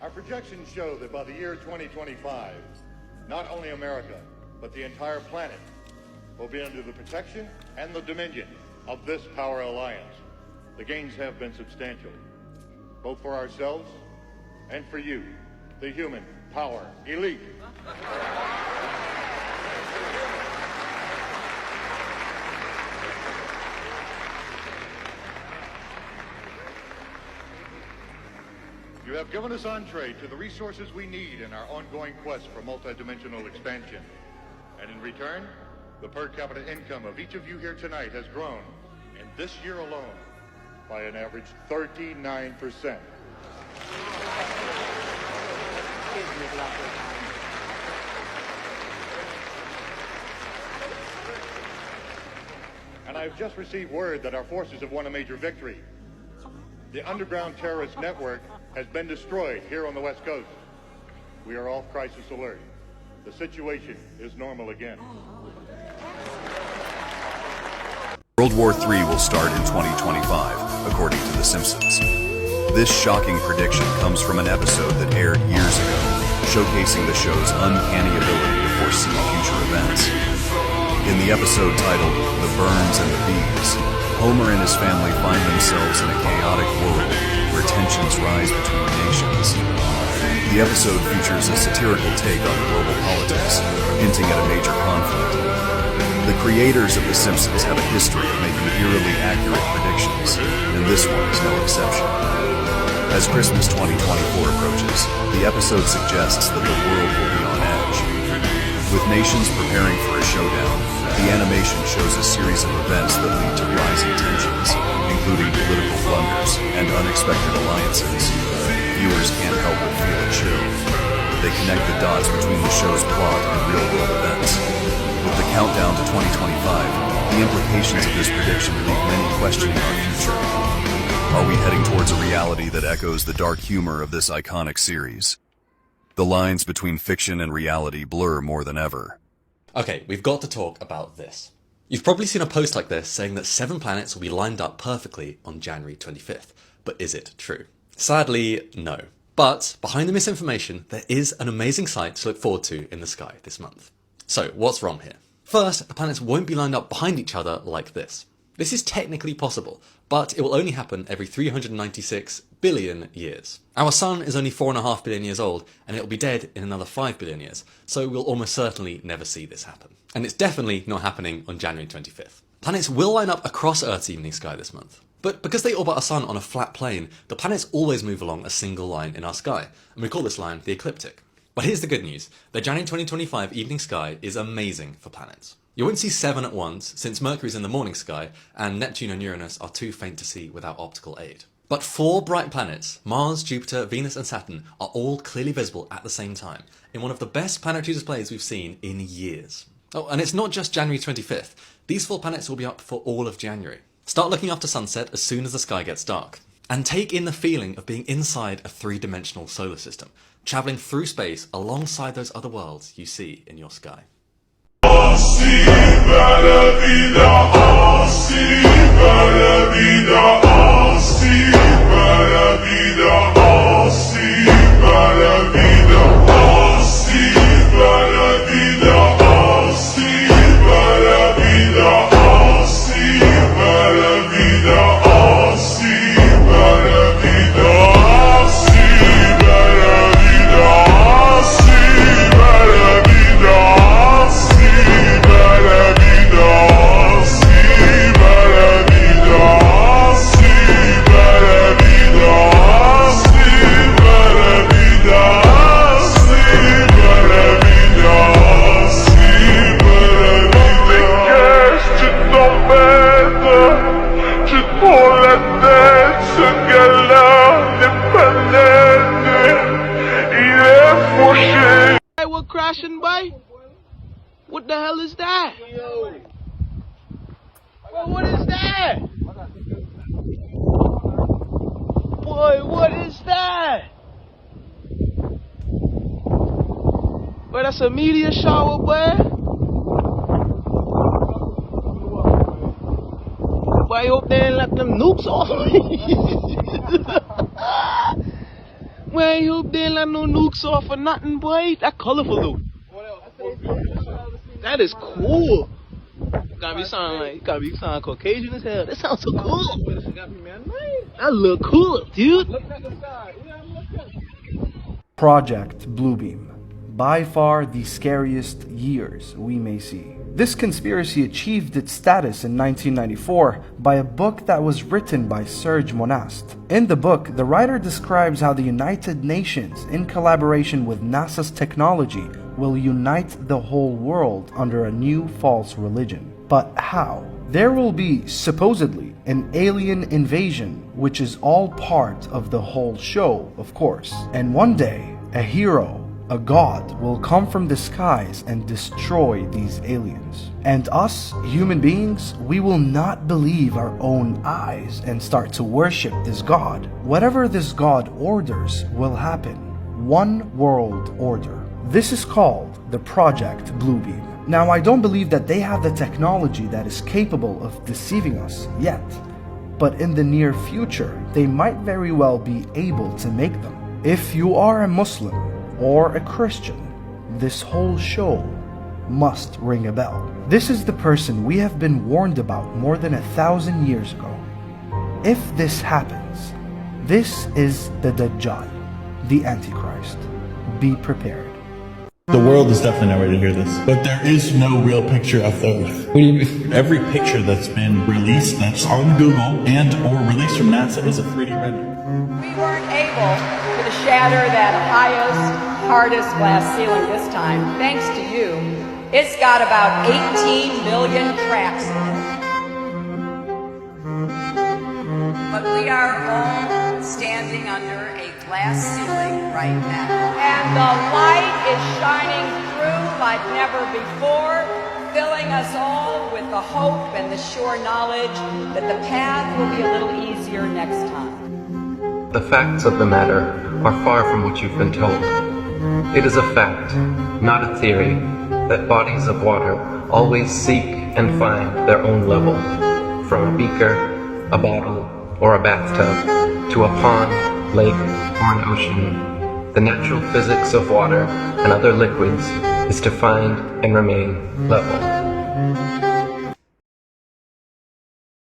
Our projections show that by the year 2025, not only America, but the entire planet will be under the protection and the dominion of this power alliance. The gains have been substantial, both for ourselves and for you, the human power elite. You have given us entree to the resources we need in our ongoing quest for multidimensional expansion. And in return, the per capita income of each of you here tonight has grown, in this year alone, by an average 39%. And I've just received word that our forces have won a major victory. The underground terrorist network has been destroyed here on the West Coast. We are off crisis alert. The situation is normal again. World War III will start in 2025, according to The Simpsons. This shocking prediction comes from an episode that aired years ago, showcasing the show's uncanny ability to foresee future events. In the episode titled The Burns and the Bees, Homer and his family find themselves in a chaotic world where tensions rise between nations. The episode features a satirical take on global politics, hinting at a major conflict. The creators of The Simpsons have a history of making eerily accurate predictions, and this one is no exception. As Christmas 2024 approaches, the episode suggests that the world will be on edge. With nations preparing for a showdown, the animation shows a series of events that lead to rising tensions, including political blunders and unexpected alliances. Viewers can't help but feel a chill. They connect the dots between the show's plot and real-world events. With the countdown to 2025, the implications of this prediction leave many questioning our future. Are we heading towards a reality that echoes the dark humor of this iconic series? The lines between fiction and reality blur more than ever. Okay, we've got to talk about this. You've probably seen a post like this saying that 7 planets will be lined up perfectly on January 25th. But is it true? Sadly, no. But behind the misinformation, there is an amazing sight to look forward to in the sky this month. So, what's wrong here? First, the planets won't be lined up behind each other like this. This is technically possible, but it will only happen every 396 billion years. Our sun is only 4.5 billion years old, and it will be dead in another 5 billion years, so we'll almost certainly never see this happen. And it's definitely not happening on January 25th. Planets will line up across Earth's evening sky this month. But because they orbit our sun on a flat plane, the planets always move along a single line in our sky, and we call this line the ecliptic. But here's the good news. The January 2025 evening sky is amazing for planets. You won't see 7 at once, since Mercury's in the morning sky, and Neptune and Uranus are too faint to see without optical aid. But 4 bright planets, Mars, Jupiter, Venus and Saturn, are all clearly visible at the same time, in one of the best planetary displays we've seen in years. Oh, and it's not just January 25th. These 4 planets will be up for all of January. Start looking after sunset as soon as the sky gets dark. And take in the feeling of being inside a 3-dimensional solar system, travelling through space alongside those other worlds you see in your sky. What the hell is that? Boy, what is that? Boy, what is that? Boy, that's a meteor shower, boy. Boy, I hope they ain't let them nukes off. Man, you didn't let no nukes off or nothing, boy. That colorful though. That is cool. Gotta be sounding Caucasian as hell. That sounds so cool. That look cool, dude. Project Bluebeam. By far the scariest years we may see. This conspiracy achieved its status in 1994 by a book that was written by Serge Monast. In the book, the writer describes how the United Nations, in collaboration with NASA's technology, will unite the whole world under a new false religion. But how? There will be, supposedly, an alien invasion, which is all part of the whole show, of course. And one day, a hero, a god, will come from the skies and destroy these aliens. And us, human beings, we will not believe our own eyes and start to worship this god. Whatever this god orders will happen. One world order. This is called the Project Bluebeam. Now, I don't believe that they have the technology that is capable of deceiving us yet, but in the near future, they might very well be able to make them. If you are a Muslim or a Christian, this whole show must ring a bell. This is the person we have been warned about more than 1,000 years ago. If this happens, this is the Dajjal, the Antichrist. Be prepared. The world is definitely not ready to hear this, but there is no real picture of the Earth. What do you mean? Every picture that's been released, that's on Google and or released from NASA, is a 3D render. We weren't able to shatter that highest, hardest glass ceiling this time, thanks to you. It's got about 18 million cracks in it. But we are all standing under a glass ceiling right now. And the light is shining through like never before, filling us all with the hope and the sure knowledge that the path will be a little easier next time. The facts of the matter are far from what you've been told. It is a fact, not a theory, that bodies of water always seek and find their own level. From a beaker, a bottle, or a bathtub, to a pond, lake, or an ocean, the natural physics of water and other liquids is to find and remain level.